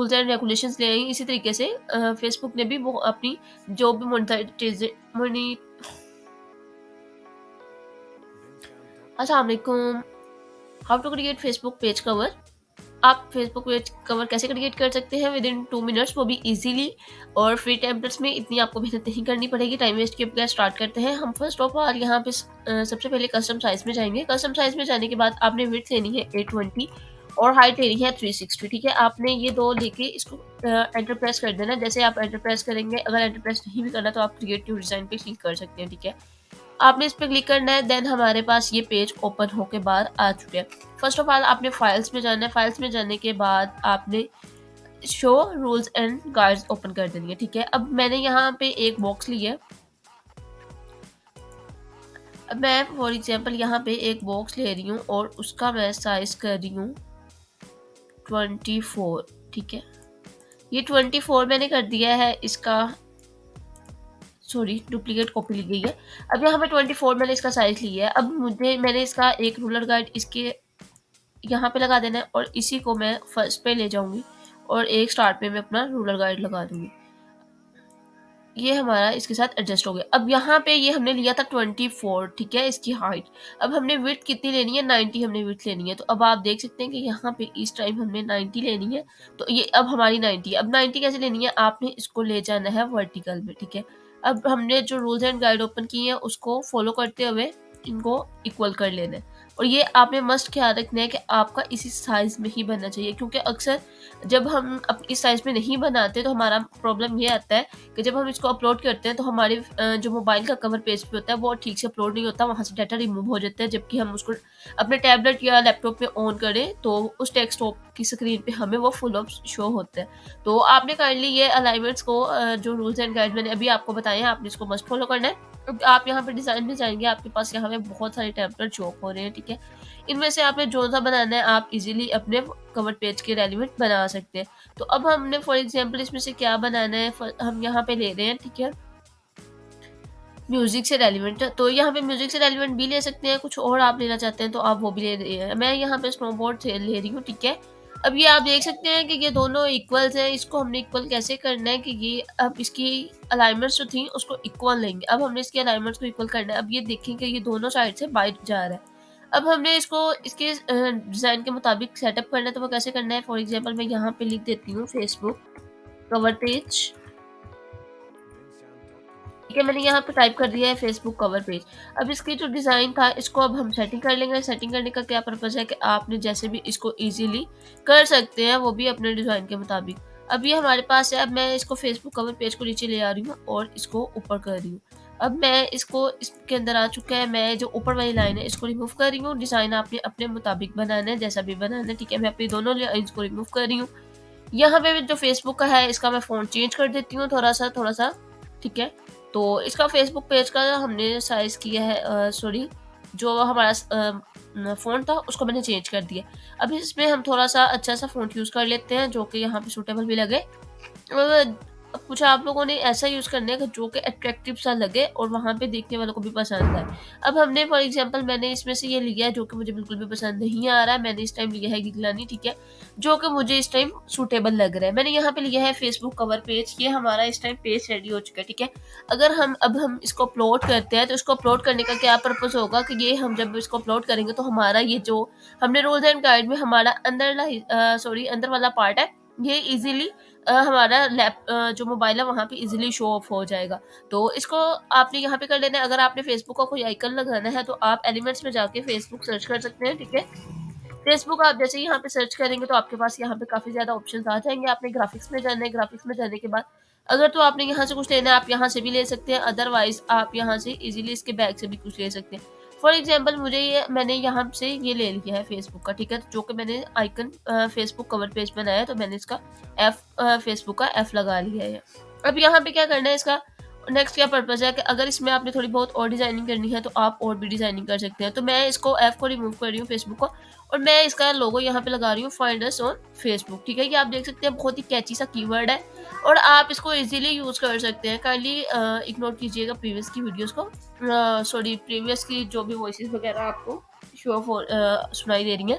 Rules and regulations ले आई। इसी तरीके से फेसबुक ने भी वो अपनी जो भी मोनी अस्सलाम वालेकुम। How to create Facebook page cover. आप फेसबुक पेज कवर कैसे क्रिएट कर सकते हैं विद इन 2 मिनट्स, वो भी इजीली और फ्री टेम्पलेट्स में। इतनी आपको मेहनत नहीं करनी पड़ेगी। टाइम वेस्ट के बगैर स्टार्ट करते हैं हम। फर्स्ट ऑफ ऑल यहाँ पे सबसे पहले कस्टम साइज में जाएंगे। कस्टम साइज में जाने के बाद आपने विड्थ लेनी है 820 और हाइट लेनी है 360। ठीक है, आपने ये दो लेके इसको एंटर प्रेस कर देना। जैसे आप एंटर प्रेस करेंगे, अगर एंटर प्रेस नहीं भी करना तो आप क्रिएट न्यू डिजाइन पे क्लिक कर सकते हैं। ठीक है, आपने इस पे क्लिक करना है। देन हमारे पास ये पेज ओपन होके बाहर आ चुके हैं। फर्स्ट ऑफ ऑल आपने फाइल्स में जाना है। फाइल्स में जाने के बाद आपने show rules and guides open कर देनी है। ठीक है, अब मैंने यहाँ पे एक बॉक्स लिया है। अब मैं फॉर एग्जांपल यहाँ पे एक बॉक्स ले रही हूँ और उसका मैं साइज कर रही हूँ 24। ठीक है, ये 24 मैंने कर दिया है। इसका सॉरी डुप्लीकेट कॉपी ली गई है। अब यहाँ पे 24 मैंने इसका साइज लिया है। अब मैंने इसका एक रूलर गाइड इसके यहाँ पे लगा देना है और इसी को मैं फर्स्ट पे ले जाऊंगी और एक स्टार्ट पे मैं अपना रूलर गाइड लगा दूंगी। ये हमारा इसके साथ एडजस्ट हो गया। अब यहाँ पे ये हमने लिया था 24। ठीक है, इसकी हाइट। अब हमने विड्थ कितनी लेनी है, 90 हमने विड्थ लेनी है। तो अब आप देख सकते हैं कि यहाँ पे इस टाइम हमने 90 लेनी है। तो ये अब हमारी 90। अब 90 कैसे लेनी है, आपने इसको ले जाना है वर्टिकल में। ठीक है, अब हमने जो रूल्स एंड गाइड ओपन किए हैं उसको फॉलो करते हुए इनको इक्वल कर लेना है। और ये आपने मस्ट ख्याल रखना है कि आपका इसी साइज में ही बनना चाहिए, क्योंकि अक्सर जब हम इस साइज में नहीं बनाते तो हमारा प्रॉब्लम ये आता है कि जब हम इसको अपलोड करते हैं तो हमारे जो मोबाइल का कवर पेज पे होता है वो ठीक से अपलोड नहीं होता, वहाँ से डाटा रिमूव हो जाता है। जबकि हम उसको अपने टैबलेट या लैपटॉप में ऑन करें तो उस डेस्कटॉप की स्क्रीन पे हमें वो फुल ऑफ शो होता है। तो आपने काइंडली ये अलाइनमेंट्स को जो रूल्स एंड गाइड मैंने अभी आपको बताए हैं, आपने इसको मस्ट फॉलो करना है। अब आप यहाँ पे डिजाइन में जाएंगे, आपके पास यहाँ पे बहुत सारे टेम्पलेट शो हो रहे हैं। ठीक है, इनमें से आपने जो सा बनाना है आप इजीली अपने कवर पेज के रेलिवेंट बना सकते हैं। तो अब हमने फॉर एग्जांपल इसमें से क्या बनाना है, हम यहाँ पे ले रहे हैं। ठीक है, म्यूजिक से रेलिवेंट। तो यहाँ पे म्यूजिक से रेलिवेंट भी ले सकते हैं, कुछ और आप लेना चाहते हैं तो आप वो भी ले रहे हैं। मैं यहाँ पे स्नोबोर्ड से ले रही हूँ। ठीक है, अब ये आप देख सकते हैं कि ये दोनों इक्वल्स हैं। इसको हमने इक्वल कैसे करना है कि ये अब इसकी अलाइनमेंट्स जो थी उसको इक्वल लेंगे। अब हमने इसके अलाइनमेंट्स को इक्वल करना है। अब ये देखें कि ये दोनों साइड से बाइट जा रहा है। अब हमने इसको इसके डिज़ाइन के मुताबिक सेटअप करना है। तो वो कैसे करना है, फॉर एग्जांपल मैं यहाँ पे लिख देती हूँ फेसबुक कवर पेज। ठीक है, मैंने यहाँ पे टाइप कर दिया है फेसबुक कवर पेज। अब इसकी जो डिज़ाइन था इसको अब हम सेटिंग कर लेंगे। सेटिंग करने का क्या पर्पज़ है कि आपने जैसे भी इसको इजीली कर सकते हैं, वो भी अपने डिज़ाइन के मुताबिक। अब ये हमारे पास है। अब मैं इसको फेसबुक कवर पेज को नीचे ले आ रही हूँ और इसको ऊपर कर रही हूँ। अब मैं इसको इसके अंदर आ चुका है। मैं जो ऊपर वाली लाइन है इसको रिमूव कर रही हूँ। डिज़ाइन आपने अपने मुताबिक बनाना है, जैसा भी बनाना है। ठीक है, मैं अपनी दोनों लाइन्स को रिमूव कर रही हूँ। यहाँ पे जो फेसबुक का है इसका मैं फ़ॉन्ट चेंज कर देती हूँ थोड़ा सा। ठीक है, तो इसका फेसबुक पेज का हमने साइज़ किया है, सॉरी जो हमारा फ़ॉन्ट था उसको मैंने चेंज कर दिया। अब इसमें हम थोड़ा-सा अच्छा सा फ़ॉन्ट यूज़ कर लेते हैं जो कि यहाँ पे सूटेबल भी लगे। कुछ आप लोगों ने ऐसा यूज़ करना है कि जो कि अट्रैक्टिव सा लगे और वहाँ पे देखने वालों को भी पसंद आए। अब हमने फॉर एग्जांपल मैंने इसमें से ये लिया है जो कि मुझे बिल्कुल भी पसंद नहीं आ रहा है। मैंने इस टाइम लिया है गिगलानी। ठीक है, जो कि मुझे इस टाइम सूटेबल लग रहा है। मैंने यहाँ पे लिया है फेसबुक कवर पेज। ये हमारा इस टाइम पेज रेडी हो चुका है। ठीक है, अगर हम इसको अपलोड करते हैं तो इसको अपलोड करने का क्या पर्पज़ होगा कि ये हम जब इसको अपलोड करेंगे तो हमारा ये जो हमने रूल्स एंड गाइड में हमारा अंदर वाला पार्ट है ये इजीली हमारा जो मोबाइल है वहाँ पे इजीली शो ऑफ हो जाएगा। तो इसको आपने यहाँ पे कर लेना है। अगर आपने फेसबुक का कोई आइकन लगाना है तो आप एलिमेंट्स में जाके फेसबुक सर्च कर सकते हैं। ठीक है, फेसबुक आप जैसे ही यहाँ पे सर्च करेंगे तो आपके पास यहाँ पे काफ़ी ज़्यादा ऑप्शंस आ जाएँगे। आपने ग्राफ़िक्स में जाना है। ग्राफ़िक्स में जाने के बाद अगर तो आपने यहाँ से कुछ लेना है आप यहाँ से भी ले सकते हैं, अदरवाइज़ आप यहाँ से इज़िली इसके बैक से भी कुछ ले सकते हैं। फॉर एग्ज़ाम्पल मैंने यहाँ से ये ले लिया है फेसबुक का। ठीक है, जो कि मैंने आइकन फेसबुक कवर पेज बनाया है तो मैंने इसका फेसबुक का एफ लगा लिया है। अब यहाँ पे क्या करना है, इसका नेक्स्ट क्या पर्पज़ है कि अगर इसमें आपने थोड़ी बहुत और डिज़ाइनिंग करनी है तो आप और भी डिज़ाइनिंग कर सकते हैं। तो मैं इसको एफ को रिमूव कर रही हूँ फेसबुक को और मैं इसका लोगो यहाँ पे लगा रही हूँ फाइंड अस ऑन फेसबुक। ठीक है, ये आप देख सकते हैं बहुत ही कैची सा कीवर्ड है और आप इसको इजीली यूज़ कर सकते हैं। काइंडली इग्नोर कीजिएगा प्रीवियस की वीडियोस को, सॉरी प्रीवियस की जो भी वॉइसेस वगैरह आपको शो ऑफ सुनाई दे रही हैं।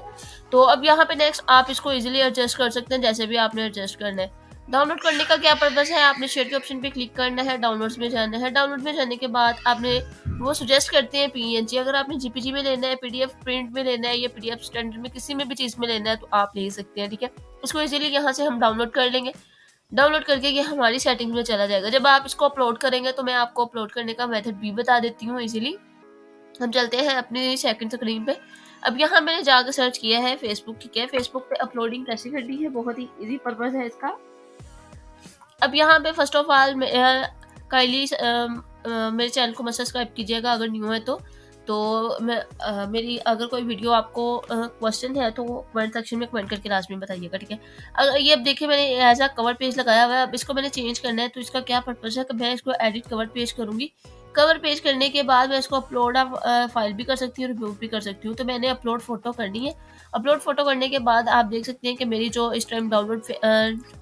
तो अब यहाँ पे नेक्स्ट आप इसको ईज़िली एडजस्ट कर सकते हैं, जैसे भी आपने एडजस्ट करना है। डाउनलोड करने का क्या पर्पज़ है, आपने शेयर के ऑप्शन पे क्लिक करना है, डाउनलोड्स में जाना है। डाउनलोड में जाने के बाद आपने वो सजेस्ट करते हैं पीएनजी, अगर आपने जेपीजी में लेना है, पीडीएफ प्रिंट में लेना है या पीडीएफ स्टैंडर्ड में किसी में भी चीज़ में लेना है तो आप ले सकते हैं, ठीक है। इसको ईज़िली यहाँ से हम डाउनलोड कर लेंगे। डाउनलोड करके ये हमारी सेटिंग्स में चला जाएगा। जब आप इसको अपलोड करेंगे तो मैं आपको अपलोड करने का मेथड भी बता देती हूँ ईज़िली। हम चलते हैं अपनी सेकंड स्क्रीन पे। अब यहाँ मैंने जाकर सर्च किया है फेसबुक, ठीक है। फेसबुक पे अपलोडिंग कैसे करनी है, बहुत ही ईज़ी पर्पज़ है इसका। अब यहाँ पे फर्स्ट ऑफ ऑल काइंडली मेरे चैनल को मत सब्सक्राइब कीजिएगा अगर न्यू है तो। मेरी अगर कोई वीडियो आपको क्वेश्चन है तो कमेंट सेक्शन में कमेंट करके लास्ट में बताइएगा, ठीक है। अगर ये अब देखिए मैंने एज़ अ कवर पेज लगाया हुआ है, अब इसको मैंने चेंज करना है तो इसका क्या पर्पज़ है कि मैं इसको एडिट कवर पेज करूँगी। कवर पेज करने के बाद मैं इसको अपलोड फाइल भी कर सकती हूँ, रिमूव भी कर सकती हूँ। तो मैंने अपलोड फ़ोटो करनी है। अपलोड फ़ोटो करने के बाद आप देख सकते हैं कि मेरी जो इस टाइम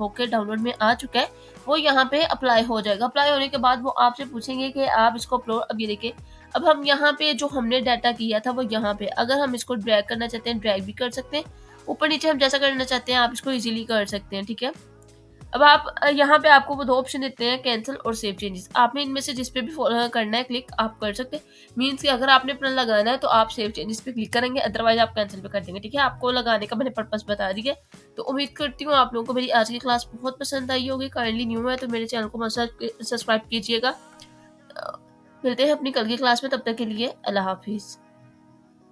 होके डाउनलोड में आ चुका है, वो यहाँ पे अप्लाई हो जाएगा। अप्लाई होने के बाद वो आपसे पूछेंगे कि आप इसको अपलोड, अब ये देखिए, अब हम यहाँ पे जो हमने डाटा किया था वो यहाँ पे, अगर हम इसको ड्रैग करना चाहते हैं ड्रैग भी कर सकते हैं। ऊपर-नीचे हम जैसा करना चाहते हैं आप इसको ईज़िली कर सकते हैं, ठीक है। अब आप यहाँ पे आपको वो 2 ऑप्शन देते हैं, कैंसल और सेव चेंजेस। आपने इनमें से जिस पे भी करना है क्लिक आप कर सकते हैं। मीन्स कि अगर आपने अपना लगाना है तो आप सेव चेंजेस पे क्लिक करेंगे, अदरवाइज़ आप कैंसल पे कर देंगे, ठीक है। आपको लगाने का मैंने पर्पज़ बता दिया है। तो उम्मीद करती हूँ आप लोगों को मेरी आज की क्लास बहुत पसंद आई होगी। काइंडली न्यू है तो मेरे चैनल को मस्ट सब्सक्राइब कीजिएगा। मिलते हैं अपनी कल की क्लास में, तब तक के लिए अल्लाह हाफ़िज़।